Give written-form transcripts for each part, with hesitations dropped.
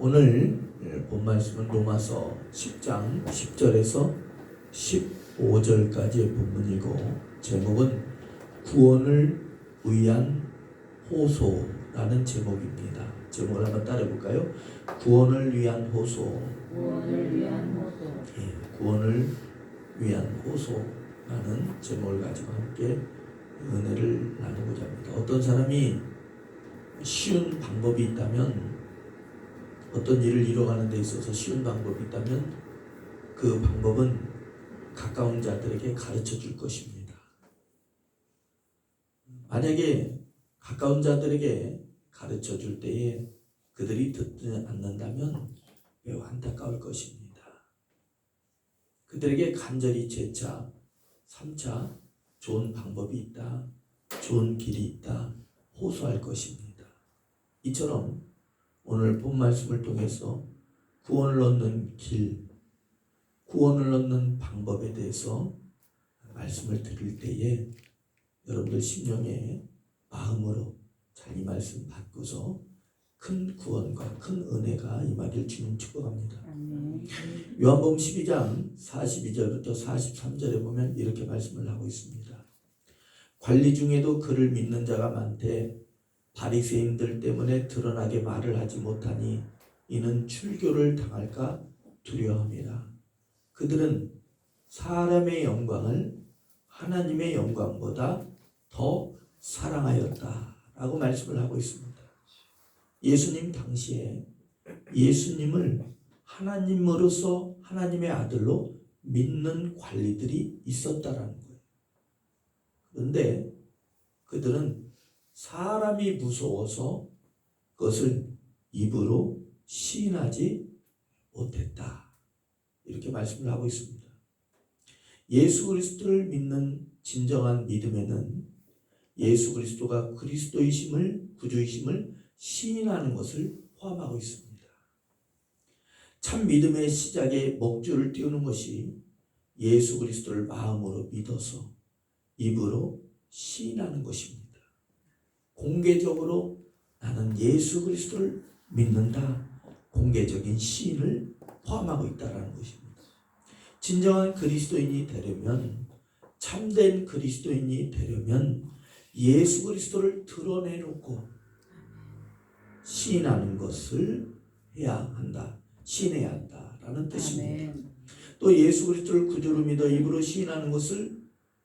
오늘 본 말씀은 로마서 10장 10절에서 15절까지의 본문이고 제목은 구원을 위한 호소라는 제목입니다. 제목을 한번 따라해 볼까요? 구원을 위한 호소. 구원을 위한 호소. 구원을 위한 호소라는 제목을 가지고 함께 은혜를 나누고자 합니다. 어떤 사람이 쉬운 방법이 있다면, 어떤 일을 이뤄가는 데 있어서 쉬운 방법이 있다면 그 방법은 가까운 자들에게 가르쳐 줄 것입니다. 만약에 가까운 자들에게 가르쳐 줄 때에 그들이 듣지 않는다면 매우 안타까울 것입니다. 그들에게 간절히 재차 3차 좋은 방법이 있다, 좋은 길이 있다 호소할 것입니다. 이처럼 오늘 본 말씀을 통해서 구원을 얻는 길, 구원을 얻는 방법에 대해서 말씀을 드릴 때에 여러분들 심령의 마음으로 잘 이 말씀 받고서 큰 구원과 큰 은혜가 임하길 주님 축복합니다. 요한복음 12장 42절부터 43절에 보면 이렇게 말씀을 하고 있습니다. 관리 중에도 그를 믿는 자가 많되 바리새인들 때문에 드러나게 말을 하지 못하니 이는 출교를 당할까 두려워함이라. 그들은 사람의 영광을 하나님의 영광보다 더 사랑하였다라고 말씀을 하고 있습니다. 예수님 당시에 예수님을 하나님으로서 하나님의 아들로 믿는 관리들이 있었다라는 거예요. 그런데 그들은 사람이 무서워서 그것을 입으로 시인하지 못했다, 이렇게 말씀을 하고 있습니다. 예수 그리스도를 믿는 진정한 믿음에는 예수 그리스도가 그리스도이심을, 구주이심을 시인하는 것을 포함하고 있습니다. 참 믿음의 시작에 목줄을 띄우는 것이 예수 그리스도를 마음으로 믿어서 입으로 시인하는 것입니다. 공개적으로 나는 예수 그리스도를 믿는다, 공개적인 시인을 포함하고 있다는 것입니다. 진정한 그리스도인이 되려면, 참된 그리스도인이 되려면 예수 그리스도를 드러내놓고 시인하는 것을 해야 한다, 시인해야 한다라는 뜻입니다. 또 예수 그리스도를 구주로 믿어 입으로 시인하는 것을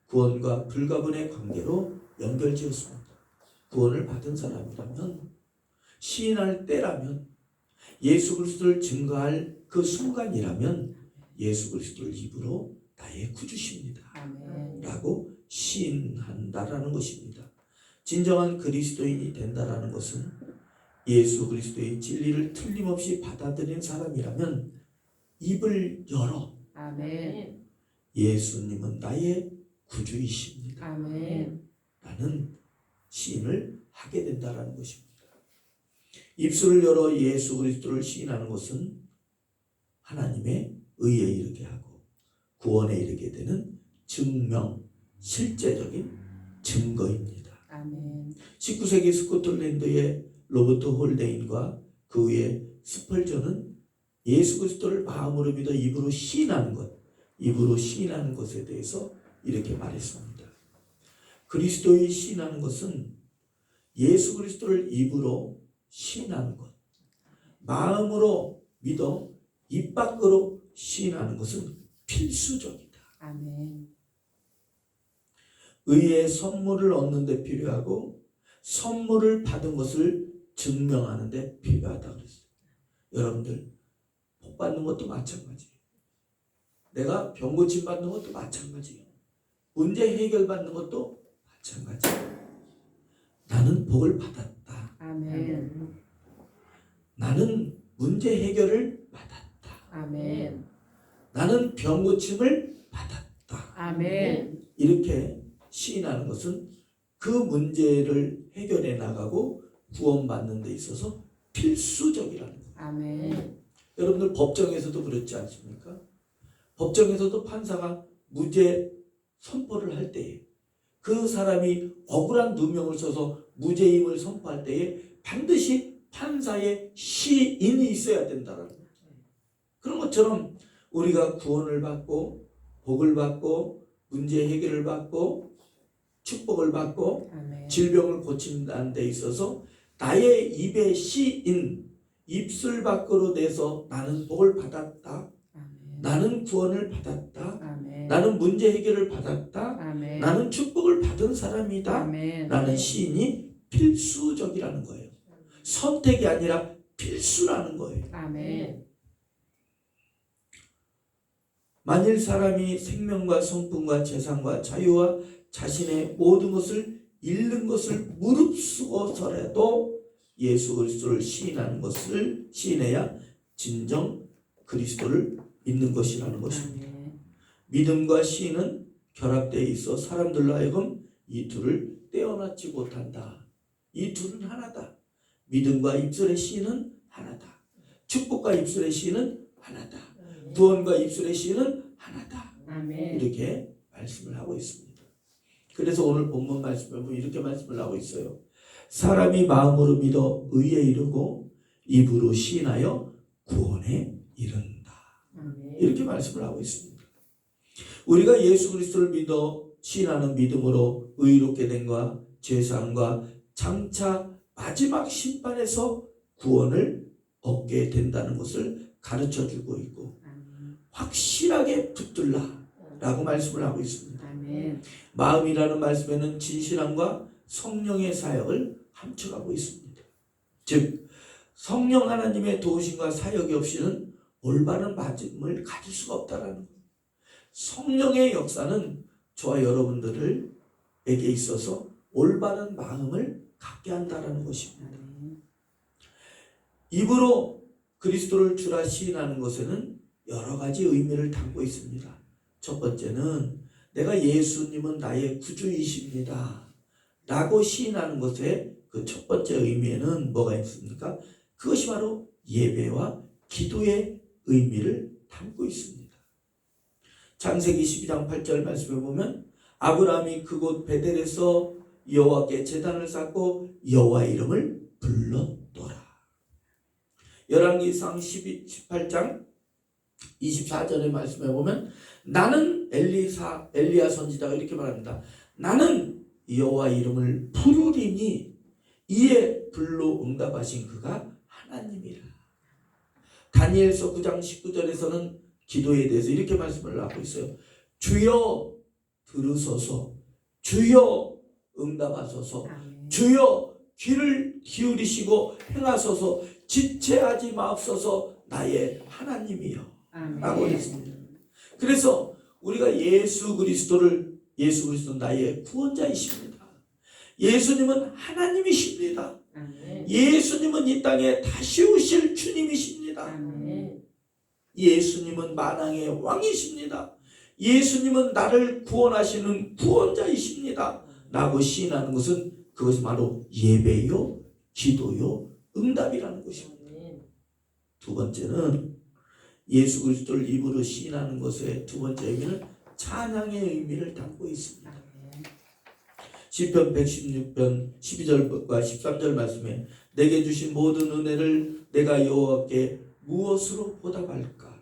구원과 불가분의 관계로 연결지었습니다. 구원을 받은 사람이라면, 시인할 때라면, 예수 그리스도를 증거할 그 순간이라면 예수 그리스도를 입으로 나의 구주십니다 라고 시인한다라는 것입니다. 진정한 그리스도인이 된다라는 것은 예수 그리스도의 진리를 틀림없이 받아들인 사람이라면 입을 열어 예수님은 나의 구주이십니다 라는 시인을 하게 된다라는 것입니다. 입술을 열어 예수 그리스도를 시인하는 것은 하나님의 의에 이르게 하고 구원에 이르게 되는 증명, 실제적인 증거입니다. 19세기 스코틀랜드의 로버트 홀데인과 그 후에 스펄전은 예수 그리스도를 마음으로 믿어 입으로 시인하는 것, 입으로 시인하는 것에 대해서 이렇게 말했습니다. 그리스도의 시인하는 것은 예수 그리스도를 입으로 시인하는 것, 마음으로 믿어 입 밖으로 시인하는 것은 필수적이다. 의의 선물을 얻는 데 필요하고 선물을 받은 것을 증명하는 데 필요하다 그랬어요. 여러분들 복 받는 것도 마찬가지예요. 내가 병 고침 받는 것도 마찬가지예요. 문제 해결 받는 것도 마찬가지예요. 나는 복을 받았다. 나는 문제 해결을 받았다. 나는 병 고침을 받았다. 이렇게 시인하는 것은 그 문제를 해결해 나가고 구원받는 데 있어서 필수적이라는 거예요. 여러분들 법정에서도 그렇지 않습니까? 법정에서도 판사가 무죄 선포를 할 때에 그 사람이 억울한 누명을 써서 무죄임을 선포할 때에 반드시 판사의 시인이 있어야 된다는 거예요. 그런 것처럼 우리가 구원을 받고 복을 받고 문제 해결을 받고 축복을 받고 아멘. 질병을 고친다는 데 있어서 나의 입의 시인, 입술 밖으로 내서 나는 복을 받았다, 아멘. 나는 구원을 받았다, 아멘. 나는 문제 해결을 받았다, 아멘. 나는 축복을 받은 사람이다 아멘. 라는 시인이 필수적이라는 거예요. 선택이 아니라 필수라는 거예요. 아멘. 만일 사람이 생명과 성품과 재산과 자유와 자신의 모든 것을 잃는 것을 무릅쓰고서라도 예수 그리스도를 시인하는 것을 시인해야 진정 그리스도를 믿는 것이라는 것입니다. 아멘. 믿음과 시인은 결합되어 있어 사람들로 하여금 이 둘을 떼어놓지 못한다. 이 둘은 하나다. 믿음과 입술의 시인은 하나다. 축복과 입술의 시인은 하나다. 구원과 입술의 시인은 하나다. 아멘. 이렇게 말씀을 하고 있습니다. 그래서 오늘 본문 말씀에 보면 이렇게 말씀을 하고 있어요. 사람이 마음으로 믿어 의에 이르고 입으로 시인하여 구원에 이른다. 아멘. 이렇게 말씀을 하고 있습니다. 우리가 예수 그리스도를 믿어 시인하는 믿음으로 의롭게 된과 죄사함과 장차 마지막 심판에서 구원을 얻게 된다는 것을 가르쳐주고 있고 아멘. 확실하게 붙들라 라고 말씀을 하고 있습니다. 아멘. 마음이라는 말씀에는 진실함과 성령의 사역을 함축하고 있습니다. 즉 성령 하나님의 도우심과 사역이 없이는 올바른 믿음을 가질 수가 없다라는 거예요. 성령의 역사는 저와 여러분들에게 있어서 올바른 마음을 갖게 한다라는 것입니다. 아멘. 입으로 그리스도를 주라 시인하는 것에는 여러 가지 의미를 담고 있습니다. 첫 번째는 내가 예수님은 나의 구주이십니다 라고 시인하는 것의 그 첫 번째 의미에는 뭐가 있습니까? 그것이 바로 예배와 기도의 의미를 담고 있습니다. 창세기 12장 8절 말씀에 보면 아브라함이 그곳 베델에서 여호와께 제단을 쌓고 여호와의 이름을 불렀더라. 열왕기상 18장 24절의 말씀에 보면 나는 엘리야 선지자가 이렇게 말합니다. 나는 여호와 이름을 부르리니 이에 불로 응답하신 그가 하나님이라. 다니엘서 9장 19절에서는 기도에 대해서 이렇게 말씀을 하고 있어요. 주여 들으소서, 주여 응답하소서, 아멘. 주여 귀를 기울이시고 행하소서, 지체하지 마옵소서 나의 하나님이여 라고 했습니다. 그래서 우리가 예수 그리스도는 나의 구원자이십니다. 예수님은 하나님이십니다. 아멘. 예수님은 이 땅에 다시 오실 주님이십니다. 아멘. 예수님은 만왕의 왕이십니다. 예수님은 나를 구원하시는 구원자이십니다 라고 시인하는 것은 그것이 바로 예배요, 기도요, 응답이라는 것입니다. 두 번째는 예수 그리스도를 입으로 시인하는 것의 두 번째 의미는 찬양의 의미를 담고 있습니다. 시편 116편 12절과 13절 말씀에 내게 주신 모든 은혜를 내가 여호와께 무엇으로 보답할까?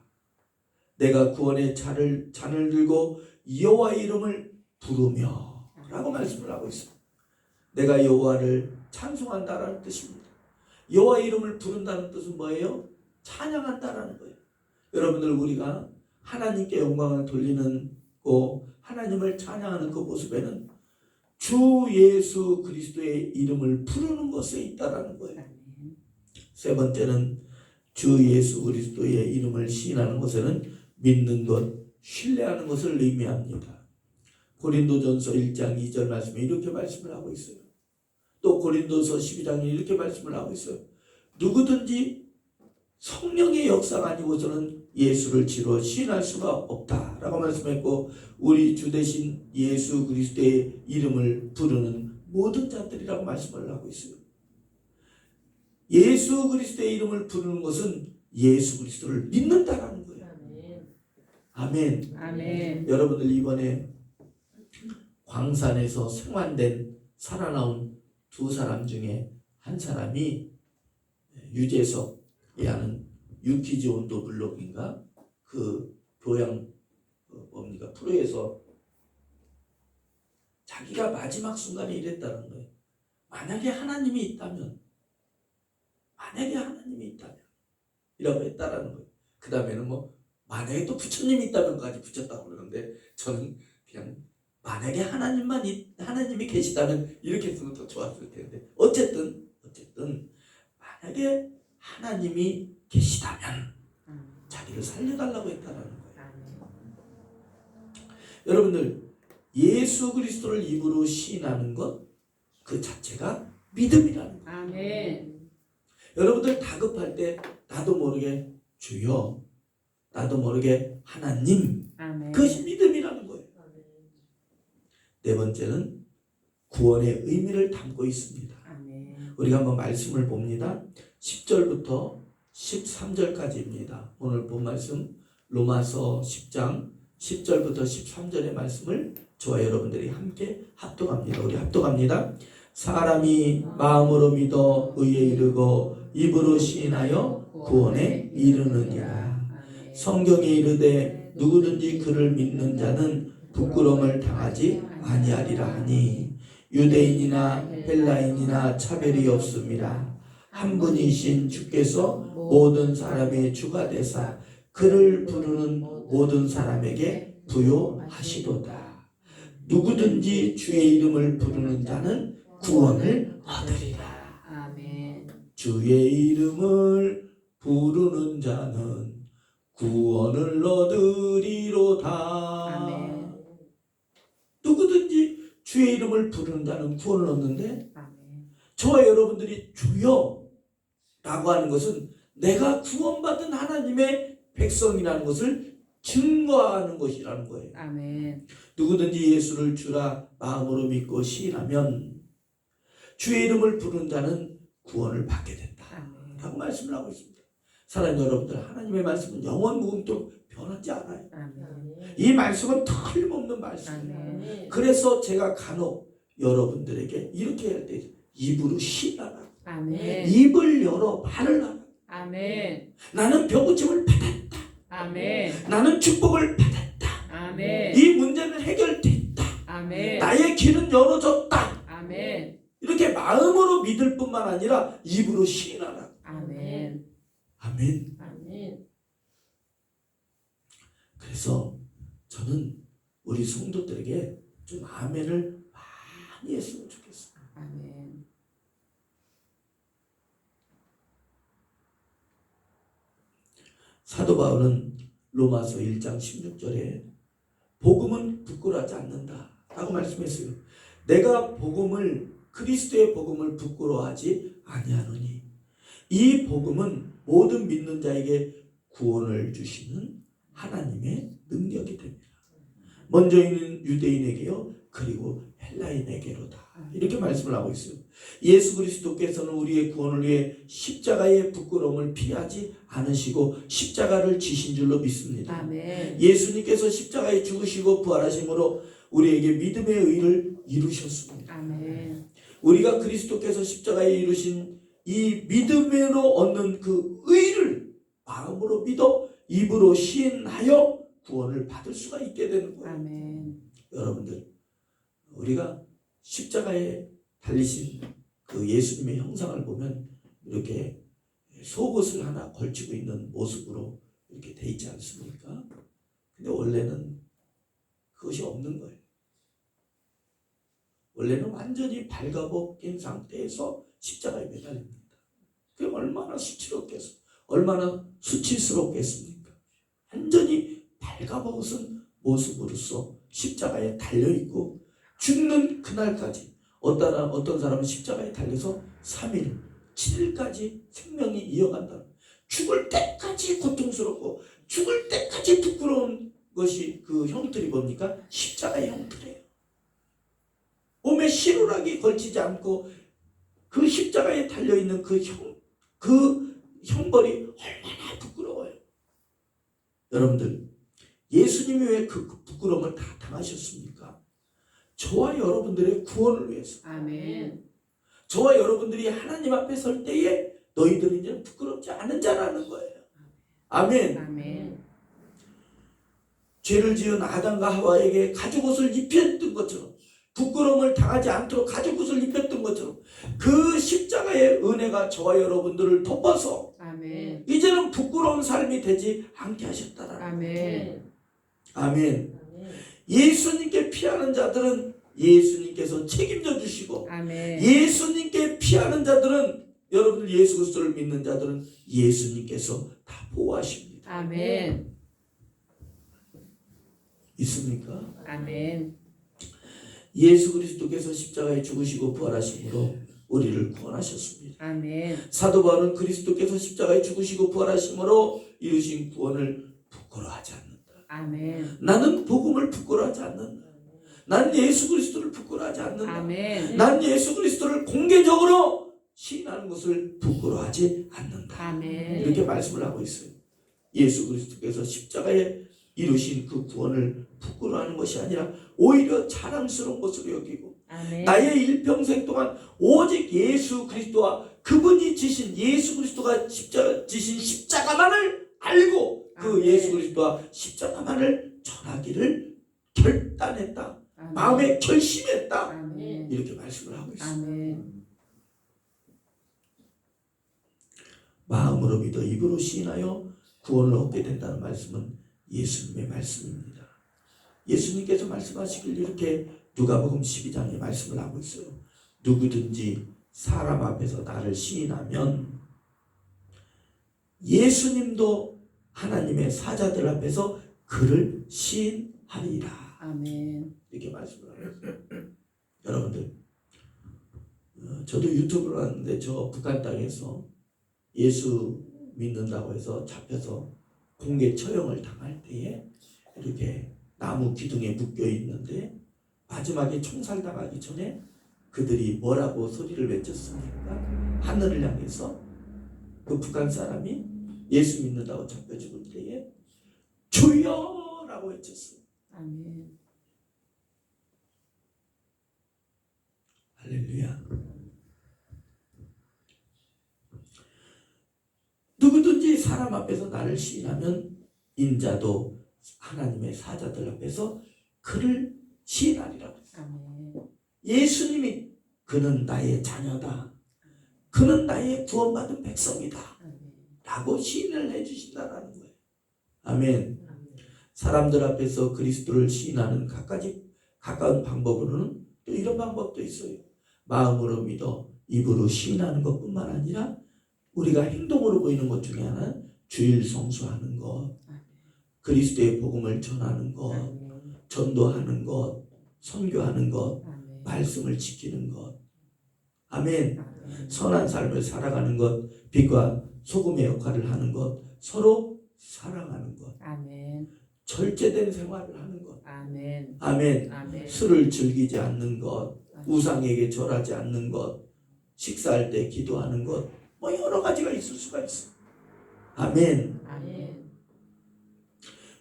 내가 구원의 잔을 들고 여호와의 이름을 부르며 라고 말씀을 하고 있습니다. 내가 여호와를 찬송한다라는 뜻입니다. 여호와의 이름을 부른다는 뜻은 뭐예요? 찬양한다라는 거예요. 여러분들 우리가 하나님께 영광을 돌리는 거 하나님을 찬양하는 그 모습에는 주 예수 그리스도의 이름을 부르는 것에 있다라는 거예요. 세 번째는 주 예수 그리스도의 이름을 시인하는 것에는 믿는 것, 신뢰하는 것을 의미합니다. 고린도전서 1장 2절 말씀에 이렇게 말씀을 하고 있어요. 또 고린도서 12장에 이렇게 말씀을 하고 있어요. 누구든지 성령의 역사가 아니고서는 예수를 지로 시인할 수가 없다라고 말씀했고 우리 주 대신 예수 그리스도의 이름을 부르는 모든 자들이라고 말씀을 하고 있어요. 예수 그리스도의 이름을 부르는 것은 예수 그리스도를 믿는다라는 거예요. 아멘. 아멘. 여러분들 이번에 광산에서 생환된 살아나온 두 사람 중에 한 사람이 유재석이 하는 유퀴즈 온도 블록인가 그 교양 뭡니까 프로에서 자기가 마지막 순간에 이랬다는 거예요. 만약에 하나님이 있다면 이라고 했다라는 거예요. 그 다음에는 뭐 만약에 또 부처님이 있다면까지 붙였다고 그러는데 저는 그냥 만약에 하나님이 계시다면 이렇게 했으면 더 좋았을 텐데 어쨌든 만약에 하나님이 계시다면 자기를 살려달라고 했다라는 거예요. 여러분들 예수 그리스도를 입으로 시인하는 것 그 자체가 믿음이라는 거예요. 아멘. 여러분들 다급할 때 나도 모르게 주여, 나도 모르게 하나님, 아멘. 그것이 믿음이라는 거예요. 네 번째는 구원의 의미를 담고 있습니다. 아멘. 우리가 한번 말씀을 봅니다. 10절부터 13절까지입니다. 오늘 본 말씀 로마서 10장 10절부터 13절의 말씀을 저와 여러분들이 함께 합독합니다. 우리 합독합니다. 사람이 마음으로 믿어 의에 이르고 입으로 시인하여 구원에 이르느니라. 성경에 이르되 누구든지 그를 믿는 자는 부끄러움을 당하지 아니하리라 하니 유대인이나 헬라인이나 차별이 없음이라. 한 분이신 주께서 모든 사람의 주가 되사 그를 부르는 모든 사람에게 부요하시도다. 누구든지 주의 이름을 부르는 자는 구원을 얻으리라. 아멘. 주의 이름을 부르는 자는 구원을 얻으리로다. 아멘. 누구든지 주의 이름을 부르는 자는 구원을 얻는데 아멘. 저와 여러분들이 주여 라고 하는 것은 내가 구원받은 하나님의 백성이라는 것을 증거하는 것이라는 거예요. 아멘. 누구든지 예수를 주라 마음으로 믿고 시인하면 주의 이름을 부르는 자는 구원을 받게 된다 라고 말씀을 하고 있습니다. 사랑하는 여러분들, 하나님의 말씀은 영원 무궁토록 변하지 않아요. 아멘. 이 말씀은 틀림없는 말씀이에요. 아멘. 그래서 제가 간혹 여러분들에게 이렇게 할 때 입으로 시인하라. 아멘. 입을 열어 말을 하라. 아멘. 나는 병고침을 받았다. 아멘. 나는 축복을 받았다. 아멘. 이 문제는 해결됐다. 아멘. 나의 길은 열어졌다. 아멘. 이렇게 마음으로 믿을 뿐만 아니라 입으로 시인하라. 아멘. 아멘. 아멘. 그래서 저는 우리 성도들에게 좀 아멘을 많이 했으면 좋겠어요. 아멘. 사도 바울은 로마서 1장 16절에 복음은 부끄러워하지 않는다 라고 말씀했어요. 내가 그리스도의 복음을 부끄러워하지 아니하노니 이 복음은 모든 믿는 자에게 구원을 주시는 하나님의 능력이 됩니다. 먼저 있는 유대인에게요 그리고 헬라인에게로다 이렇게 말씀을 하고 있어요. 예수 그리스도께서는 우리의 구원을 위해 십자가의 부끄러움을 피하지 않으시고 십자가를 지신 줄로 믿습니다. 아멘. 예수님께서 십자가에 죽으시고 부활하심으로 우리에게 믿음의 의를 이루셨습니다. 아멘. 우리가 그리스도께서 십자가에 이루신 이 믿음으로 얻는 그 의를 마음으로 믿어 입으로 시인하여 구원을 받을 수가 있게 되는 거예요. 아멘. 여러분들, 우리가 십자가에 달리신 그 예수님의 형상을 보면 이렇게 속옷을 하나 걸치고 있는 모습으로 이렇게 돼 있지 않습니까? 근데 원래는 그것이 없는 거예요. 원래는 완전히 발가벗긴 상태에서 십자가에 매달립니다. 그게 얼마나 수치롭겠어, 얼마나 수치스럽겠습니까? 완전히 발가벗은 모습으로서 십자가에 달려있고 죽는 그날까지 어떤 사람은 십자가에 달려서 3일, 7일까지 생명이 이어간다. 죽을 때까지 고통스럽고 죽을 때까지 부끄러운 것이 그 형틀이 뭡니까? 십자가의 형틀이에요. 몸에 시루락이 걸치지 않고 그 십자가에 달려있는 그 형벌이 얼마나 부끄러워요. 여러분들, 예수님이 왜 그 부끄러움을 다 당하셨습니까? 저와 여러분들의 구원을 위해서. 아멘. 저와 여러분들이 하나님 앞에 설 때에 너희들은 이제 부끄럽지 않은 자라는 거예요. 아멘. 아멘. 죄를 지은 아담과 하와에게 가죽옷을 입혔던 것처럼, 부끄러움을 당하지 않도록 가죽옷을 입혔던 것처럼 그 십자가의 은혜가 저와 여러분들을 덮어서 아멘. 이제는 부끄러운 삶이 되지 않게 하셨다라는 거예요. 아멘. 아멘. 예수님께 피하는 자들은 예수님께서 책임져 주시고, 아멘. 예수님께 피하는 자들은, 여러분들 예수 그리스도를 믿는 자들은 예수님께서 다 보호하십니다. 아멘. 있습니까? 아멘. 예수 그리스도께서 십자가에 죽으시고 부활하심으로 우리를 구원하셨습니다. 아멘. 사도 바울은 그리스도께서 십자가에 죽으시고 부활하심으로 이루신 구원을 부끄러워하지 않는다. 아멘. 나는 복음을 부끄러워하지 않는다. 난 예수 그리스도를 부끄러워하지 않는다. 아멘. 난 예수 그리스도를 공개적으로 시인하는 것을 부끄러워하지 않는다. 아멘. 이렇게 말씀을 하고 있어요. 예수 그리스도께서 십자가에 이루신 그 구원을 부끄러워하는 것이 아니라 오히려 자랑스러운 것으로 여기고, 아멘. 나의 일평생 동안 오직 예수 그리스도와 그분이 지신 예수 그리스도가 지신 십자가만을 알고 그 아멘. 예수 그리스도와 십자가만을 전하기를 결단했다. 아멘. 마음에 결심했다. 아멘. 이렇게 말씀을 하고 있습니다. 아멘. 마음으로 믿어 입으로 시인하여 구원을 얻게 된다는 말씀은 예수님의 말씀입니다. 예수님께서 말씀하시길 이렇게 누가복음 12장에 말씀을 하고 있어요. 누구든지 사람 앞에서 나를 시인하면 예수님도 하나님의 사자들 앞에서 그를 시인하리라. 아멘. 이렇게 말씀을 하고 있어요. 여러분들, 저도 유튜브를 하는데 저 북한 땅에서 예수 믿는다고 해서 잡혀서 공개 처형을 당할 때에 이렇게 나무 기둥에 묶여 있는데 마지막에 총살당하기 전에 그들이 뭐라고 소리를 외쳤습니까? 하늘을 향해서 그 북한 사람이 예수 믿는다고 잡혀 죽을 때에 주여라고 외쳤어요. 아멘. 할렐루야. 누구든지 사람 앞에서 나를 시인하면 인자도 하나님의 사자들 앞에서 그를 시인하리라고 했어요. 아멘. 예수님이 그는 나의 자녀다. 그는 나의 구원받은 백성이다. 아멘. 라고 시인을 해주신다는 거예요. 아멘. 사람들 앞에서 그리스도를 시인하는 가까운 방법으로는 또 이런 방법도 있어요. 마음으로 믿어 입으로 시인하는 것뿐만 아니라 우리가 행동으로 보이는 것 중에 하나는 주일 성수하는 것, 그리스도의 복음을 전하는 것, 아멘. 전도하는 것, 선교하는 것, 아멘. 말씀을 지키는 것. 아멘. 아멘. 선한 삶을 살아가는 것, 빛과 소금의 역할을 하는 것, 서로 사랑하는 것, 아멘. 절제된 생활을 하는 것. 아멘. 아멘. 아멘. 술을 즐기지 않는 것, 우상에게 절하지 않는 것, 식사할 때 기도하는 것, 뭐 여러 가지가 있을 수가 있어. 아멘. 아멘.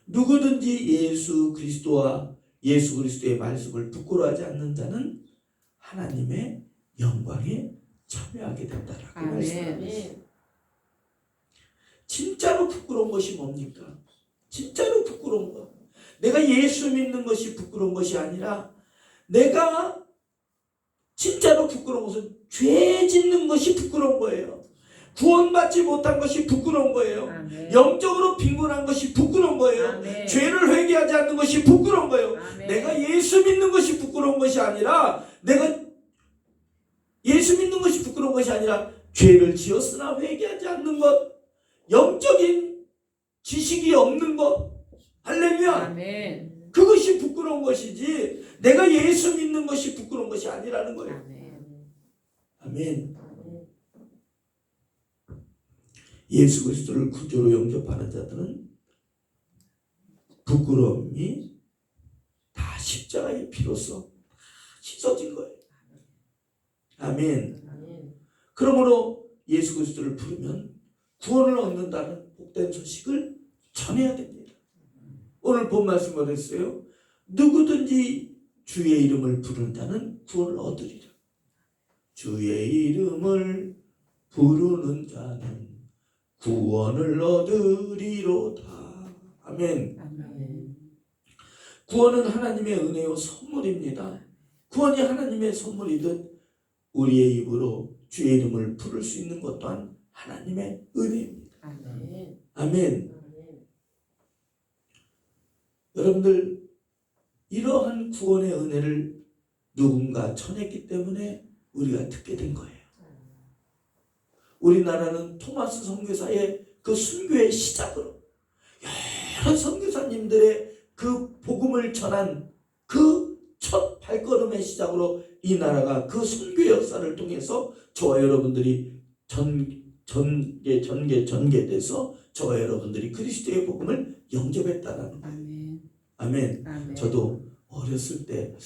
누구든지 예수 그리스도와 예수 그리스도의 말씀을 부끄러워하지 않는 자는 하나님의 영광에 참여하게 된다라고 아멘. 말씀하고 있어요. 진짜로 부끄러운 것이 뭡니까? 진짜로 부끄러운 것. 내가 예수 믿는 것이 부끄러운 것이 아니라 내가 진짜로 부끄러운 것은 죄 짓는 것이 부끄러운 거예요. 구원받지 못한 것이 부끄러운 거예요. 아멘. 영적으로 빈곤한 것이 부끄러운 거예요. 아멘. 죄를 회개하지 않는 것이 부끄러운 거예요. 아멘. 내가 예수 믿는 것이 부끄러운 것이 아니라 내가 예수 믿는 것이 부끄러운 것이 아니라 죄를 지었으나 회개하지 않는 것, 영적인 지식이 없는 것. 할렐루야. 아멘. 그것이 부끄러운 것이지 내가 예수 믿는 것이 부끄러운 것이 아니라는 거예요. 아멘. 아멘. 예수 그리스도를 구주로 영접하는 자들은 부끄러움이 다 십자가의 피로써 씻어진 거예요. 아멘. 그러므로 예수 그리스도를 부르면 구원을 얻는다는 복된 소식을 전해야 됩니다. 오늘 본 말씀을 했어요. 누구든지 주의 이름을 부르는 자는 구원을 얻으리라. 주의 이름을 부르는 자는 구원을 얻으리로다. 아멘. 아멘. 구원은 하나님의 은혜요 선물입니다. 구원이 하나님의 선물이듯 우리의 입으로 주의 이름을 부를 수 있는 것 또한 하나님의 은혜입니다. 아멘. 아멘. 여러분들, 이러한 구원의 은혜를 누군가 전했기 때문에 우리가 듣게 된 거예요. 우리나라는 토마스 선교사의 그 순교의 시작으로 여러 선교사님들의 그 복음을 전한 그 첫 발걸음의 시작으로 이 나라가 그 순교 역사를 통해서 저와 여러분들이 전개돼서 저와 여러분들이 그리스도의 복음을 영접했다라는 거예요. 아멘. 아멘. 아멘. 저도 어렸을 때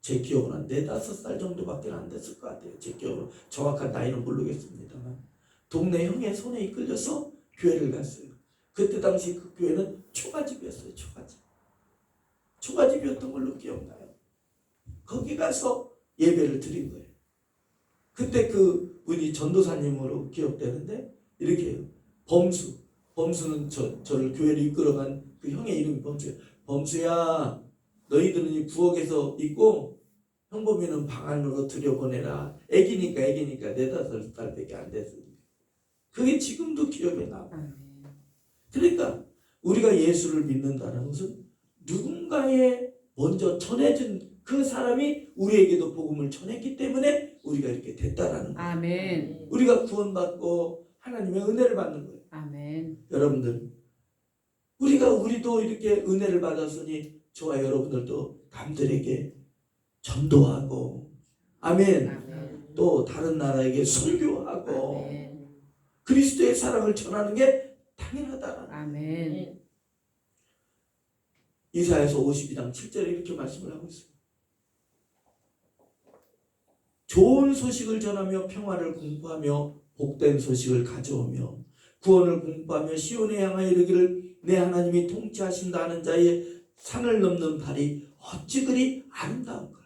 제 기억은 한 4-5살 정도밖에 안 됐을 것 같아요. 제 기억으로 정확한 나이는 모르겠습니다만 동네 형의 손에 이끌려서 교회를 갔어요. 그때 당시 그 교회는 초가집이었어요. 초가집이었던 걸로 기억나요. 거기 가서 예배를 드린 거예요. 그때 그 분이 전도사님으로 기억되는데 이렇게 해요. 범수는 저를 교회를 이끌어간 그 형의 이름이 범수예요. 범수야, 너희들은 이 부엌에서 있고 형범이는 방 안으로 들여보내라. 애기니까 4-5살밖에 안 됐으니까. 그게 지금도 기억에 나요. 아멘. 그러니까 우리가 예수를 믿는다는 것은 누군가의 먼저 전해준 그 사람이 우리에게도 복음을 전했기 때문에 우리가 이렇게 됐다라는 거예요. 아멘. 우리가 구원받고 하나님의 은혜를 받는 거예요. 아멘. 여러분들, 우리도 이렇게 은혜를 받았으니 저와 여러분들도 남들에게 전도하고 아멘. 아멘. 또 다른 나라에게 선교하고 아멘. 그리스도의 사랑을 전하는 게 당연하다. 아멘. 이사야서 52장 7절에 이렇게 말씀을 하고 있어요. 좋은 소식을 전하며 평화를 공포하며 복된 소식을 가져오며 구원을 공포하며 시온에 향하여 이르기를 내 하나님이 통치하신다 하는 자의 산을 넘는 발이 어찌 그리 아름다운가.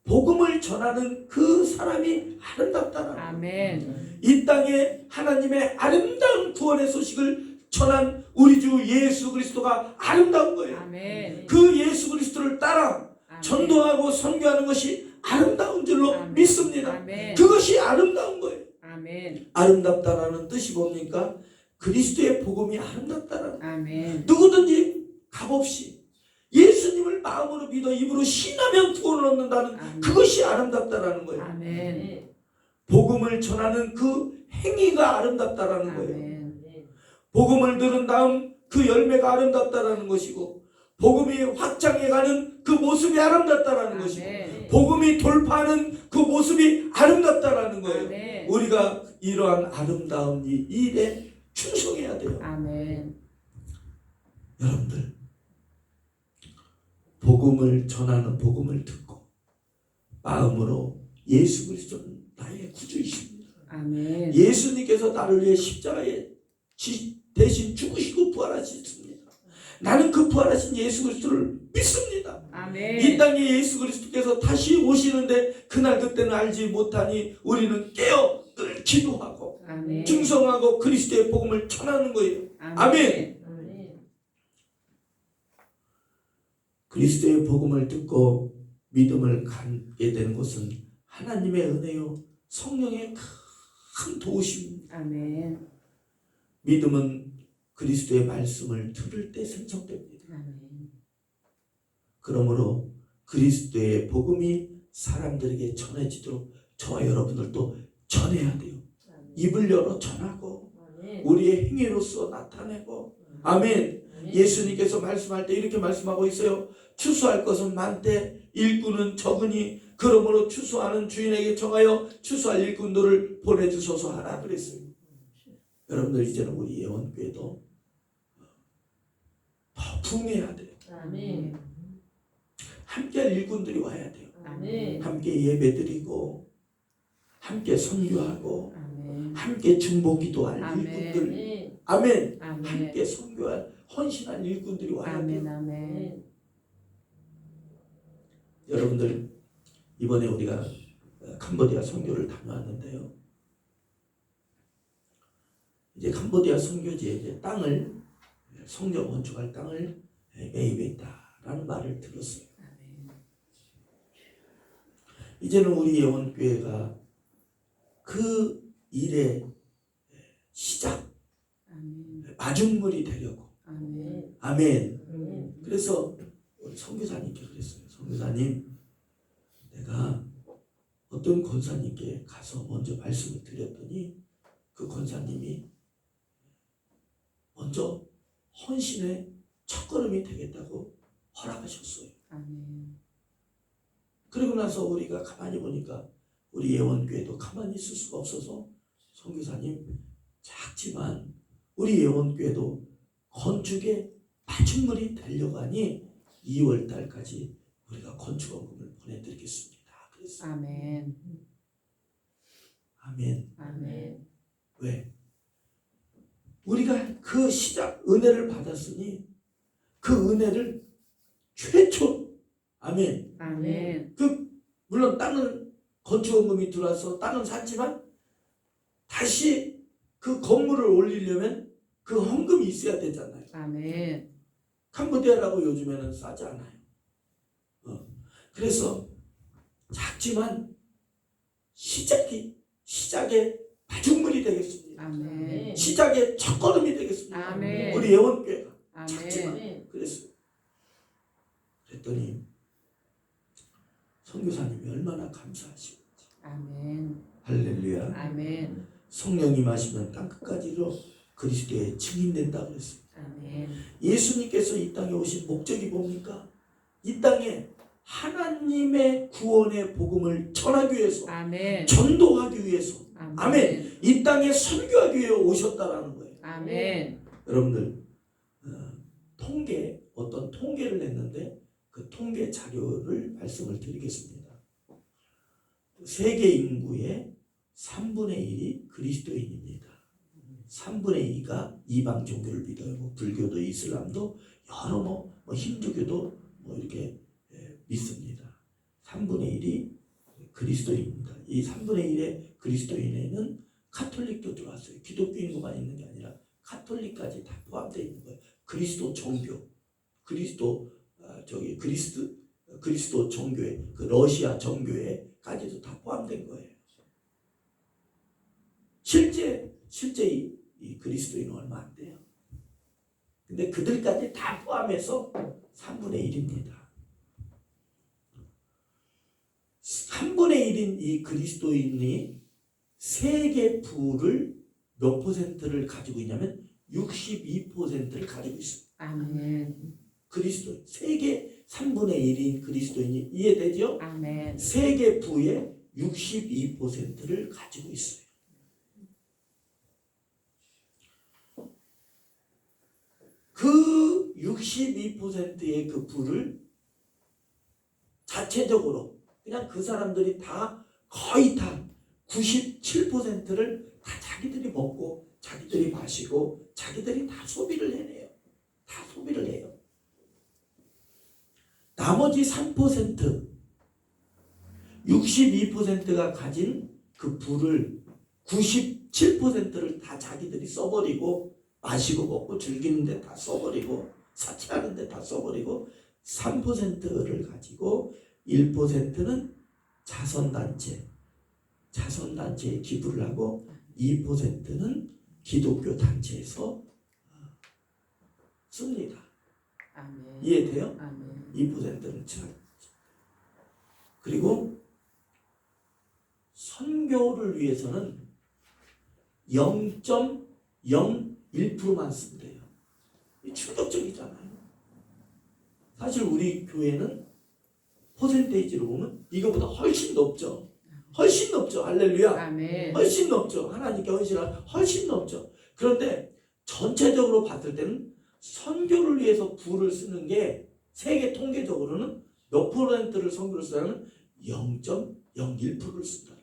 복음을 전하는 그 사람이 아름답다는 아멘. 이 땅에 하나님의 아름다운 구원의 소식을 전한 우리 주 예수 그리스도가 아름다운 거예요. 아멘. 그 예수 그리스도를 따라 아멘. 전도하고 선교하는 것이 아름다운 줄로 아멘. 믿습니다. 아멘. 그것이 아름다운 거예요. 아멘. 아름답다라는 뜻이 뭡니까? 그리스도의 복음이 아름답다라는 거예요. 아멘. 누구든지 값없이 예수님을 마음으로 믿어 입으로 신하면 구원을 얻는다는 아멘. 그것이 아름답다라는 거예요. 아멘. 복음을 전하는 그 행위가 아름답다라는 거예요. 아멘. 복음을 들은 다음 그 열매가 아름답다라는 것이고 복음이 확장해가는 그 모습이 아름답다라는 것이고 아멘. 복음이 돌파하는 그 모습이 아름답다라는 거예요. 아멘. 우리가 이러한 아름다운 이 일에 충성해야 돼요. 아멘. 여러분들, 복음을 전하는 복음을 듣고 마음으로 예수 그리스도는 나의 구주이십니다. 아멘. 예수님께서 나를 위해 십자가에 대신 죽으시고 부활하셨습니다. 나는 그 부활하신 예수 그리스도를 믿습니다. 아멘. 이 땅에 예수 그리스도께서 다시 오시는데 그날 그때는 알지 못하니 우리는 깨어 늘 기도하고 아멘. 충성하고 그리스도의 복음을 전하는 거예요. 아멘. 그리스도의 복음을 듣고 믿음을 갖게 되는 것은 하나님의 은혜요 성령의 큰 도우심입니다. 아멘. 믿음은 그리스도의 말씀을 들을 때 생성됩니다. 아멘. 그러므로 그리스도의 복음이 사람들에게 전해지도록 저와 여러분들도 전해야 돼요. 입을 열어 전하고 우리의 행위로서 나타내고 아멘. 예수님께서 말씀할 때 이렇게 말씀하고 있어요. 추수할 것은 많되 일꾼은 적으니 그러므로 추수하는 주인에게 정하여 추수할 일꾼들을 보내주소서 하라 그랬어요. 여러분들 이제는 우리 예원교회도 더 붕해야 돼요. 아멘. 함께 할 일꾼들이 와야 돼요. 아멘. 함께 예배드리고 함께 선교하고 아멘. 함께 중보기도할 아멘. 일꾼들 아멘. 아멘. 함께 선교할 헌신한 일꾼들이 와야 아멘. 돼요. 아멘. 여러분들 이번에 우리가 캄보디아 선교를 다녀왔는데요. 이제 캄보디아 선교지에 이제 땅을 성전 건축할 땅을 매입했다라는 말을 들었어요. 아멘. 이제는 우리 예원교회가 그 일의 시작 아멘. 마중물이 되려고. 아멘. 아멘. 그래서 우리 선교사님께 그랬어요. 선교사님, 내가 어떤 권사님께 가서 먼저 말씀을 드렸더니 그 권사님이 먼저 헌신의 첫걸음이 되겠다고 허락하셨어요. 아멘. 그리고 나서 우리가 가만히 보니까 우리 예원교회도 가만히 있을 수가 없어서 선교사님, 작지만 우리 예원교회도 건축에 마중물이 되려고 하니 2월 달까지 우리가 건축원금을 보내드리겠습니다. 그랬어요. 아멘. 아멘. 아멘. 왜? 우리가 그 시작 은혜를 받았으니 그 은혜를 최초, 아멘. 아멘. 물론 땅은 건축원금이 들어와서 땅은 샀지만 다시 그 건물을 올리려면 그 헌금이 있어야 되잖아요. 아멘. 캄보디아라고 요즘에는 싸지 않아요. 그래서 작지만 시작의 마중물이 되겠습니다. 아멘. 시작의 첫걸음이 되겠습니다. 아멘. 우리 예원교회가 아멘. 작지만 그랬어요. 그랬더니 선교사님이 얼마나 감사하시는지. 아멘. 할렐루야. 아멘. 성령이 마시면 땅끝까지로 그리스도의 증인된다 그랬어요. 아멘. 예수님께서 이 땅에 오신 목적이 뭡니까? 이 땅에 하나님의 구원의 복음을 전하기 위해서, 아멘. 전도하기 위해서, 아멘. 아멘. 이 땅에 선교하기 위해 오셨다라는 거예요. 아멘. 여러분들 어떤 통계를 냈는데 그 통계 자료를 말씀을 드리겠습니다. 세계 인구의 3분의 1이 그리스도인입니다. 3분의 2가 이방 종교를 믿어요. 뭐 불교도 이슬람도 여러 힌두교도 이렇게 믿습니다. 3분의 1이 그리스도인입니다. 이 3분의 1의 그리스도인에는 카톨릭도 들어왔어요. 기독교 인구만 있는 게 아니라 카톨릭까지 다 포함되어 있는 거예요. 그리스도 종교, 그리스도 종교회, 그 러시아 정교회까지도 다 포함된 거예요. 실제 이 그리스도인은 얼마 안 돼요. 근데 그들까지 다 포함해서 3분의 1입니다. 3분의 1인 이 그리스도인이 세계 부를 몇 퍼센트를 가지고 있냐면 62%를 가지고 있습니다. 아멘. 그리스도 세계 3분의 1인 그리스도인이 이해되죠? 아멘. 세계 부의 62%를 가지고 있어요. 그 62%의 그 부를 자체적으로 그냥 그 사람들이 다 거의 다 97%를 다 자기들이 먹고 자기들이 마시고 자기들이 다 소비를 해내요. 다 소비를 해요. 나머지 3% 62%가 가진 그 부를 97%를 다 자기들이 써버리고 마시고 먹고 즐기는데 다 써버리고 사치하는데 다 써버리고 3%를 가지고 1%는 자선단체에 기부를 하고 2%는 기독교 단체에서 씁니다. 아멘. 이해돼요? 아멘. 2%는 그리고 선교를 위해서는 0.01%만 쓴대요. 충격적이잖아요. 사실 우리 교회는 퍼센테이지로 보면 이거보다 훨씬 높죠. 훨씬 높죠. 할렐루야. 아멘. 훨씬 높죠. 하나님께 헌신한 훨씬 높죠. 그런데 전체적으로 봤을 때는 선교를 위해서 부를 쓰는 게 세계 통계적으로는 몇 퍼센트를 선교를 쓰냐면 0.01%를 쓴다.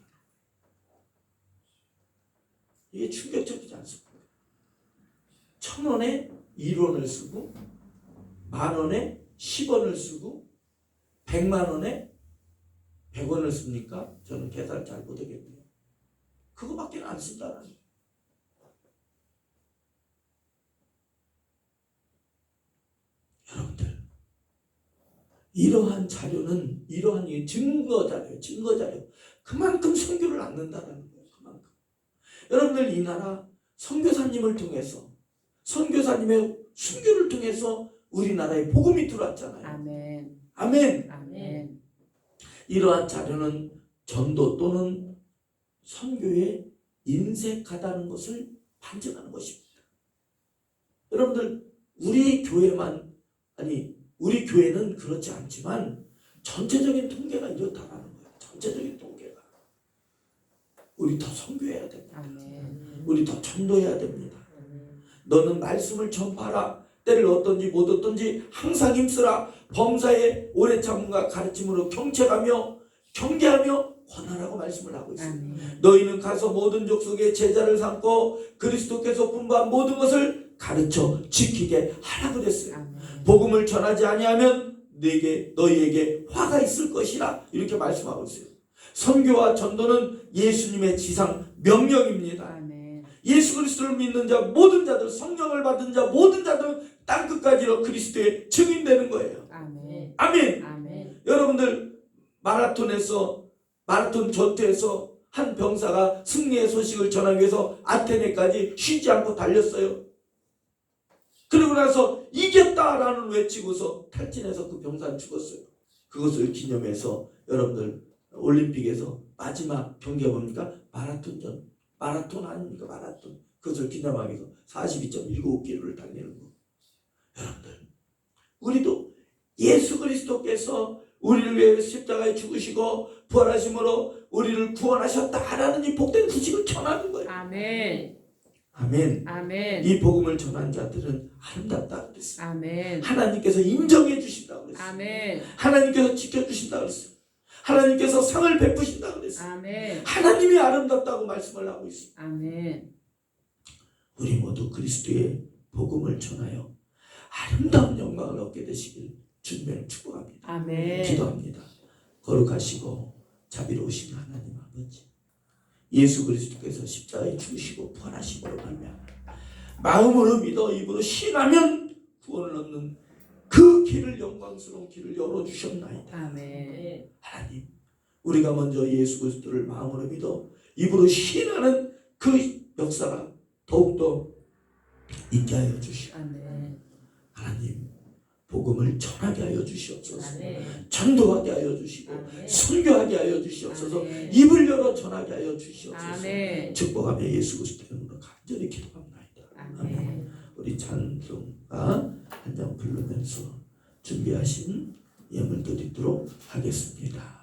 이게 충격적이지 않습니까? 1,000원에 1원을 쓰고 10,000원에 10원을 쓰고 100만 원에 100원을 씁니까? 저는 계산 잘 못하겠네요. 그거밖에 안 쓴다는 거예요. 이러한 자료는 이러한 이 증거 자료. 그만큼 선교를 낳는다라는 거예요. 그만큼. 여러분들 이 나라 선교사님을 통해서 선교사님의 순교를 통해서 우리나라에 복음이 들어왔잖아요. 아멘. 아멘. 아멘. 이러한 자료는 전도 또는 선교에 인색하다는 것을 반증하는 것입니다. 여러분들 우리 교회는 그렇지 않지만 전체적인 통계가 이렇다라는 거예요. 전체적인 통계가. 우리 더 선교해야 됩니다. 아멘. 우리 더 전도해야 됩니다. 너는 말씀을 전파하라. 때를 어떤지 못 어떤지 항상 힘쓰라. 범사에 오래 참음과 가르침으로 경책하며 경계하며 권하라고 말씀을 하고 있습니다. 아멘. 너희는 가서 모든 족속의 제자를 삼고 그리스도께서 분부한 모든 것을 가르쳐 지키게 하라 그랬어요. 아멘. 복음을 전하지 아니하면 너희에게 화가 있을 것이라 이렇게 말씀하고 있어요. 선교와 전도는 예수님의 지상 명령입니다. 아멘. 예수 그리스도를 믿는 자 모든 자들, 성령을 받은 자 모든 자들은 땅끝까지로 그리스도의 증인되는 거예요. 아멘. 아멘. 아멘. 여러분들 마라톤 전투에서 한 병사가 승리의 소식을 전하기 위해서 아테네까지 쉬지 않고 달렸어요. 그리고 나서 이겼다라는 외치고서 탈진해서 그 병사는 죽었어요. 그것을 기념해서 여러분들 올림픽에서 마지막 경기가 뭡니까? 마라톤 아닙니까? 마라톤. 그것을 기념하기 위해서 42.195km를 달리는 거. 여러분들 우리도 예수 그리스도께서 우리를 위해 십자가에 죽으시고 부활하심으로 우리를 구원하셨다라는 이 복된 소식을 전하는 거예요. 아멘. 아멘. 아멘. 이 복음을 전한 자들은 아름답다 그랬어요. 아멘. 하나님께서 인정해 주신다 그랬어요. 아멘. 하나님께서 지켜주신다 그랬어요. 하나님께서 상을 베푸신다 그랬어요. 아멘. 하나님이 아름답다고 말씀을 하고 있어요. 아멘. 우리 모두 그리스도의 복음을 전하여 아름다운 영광을 얻게 되시길 주님을 축복합니다. 아멘. 기도합니다. 거룩하시고 자비로우신 하나님 아버지, 예수 그리스도께서 십자가에 죽으시고 부활하심으로 말미암아 마음으로 믿어 입으로 신하면 구원을 얻는 그 길을, 영광스러운 길을 열어주셨나이다. 아멘. 하나님, 우리가 먼저 예수 그리스도를 마음으로 믿어 입으로 신하는 그 역사가 더욱더 있게 하여 주시오. 아멘. 하나님, 복음을 전하게 하여 주시옵소서. 아멘. 전도하게 하여 주시고 아멘. 선교하게 하여 주시옵소서. 아멘. 입을 열어 전하게 하여 주시옵소서. 아멘. 축복하며 예수 그리스도의 이름으로 간절히 기도합니다. 아멘. 우리 찬송가 한 장 부르면서 준비하신 예물 드리도록 하겠습니다.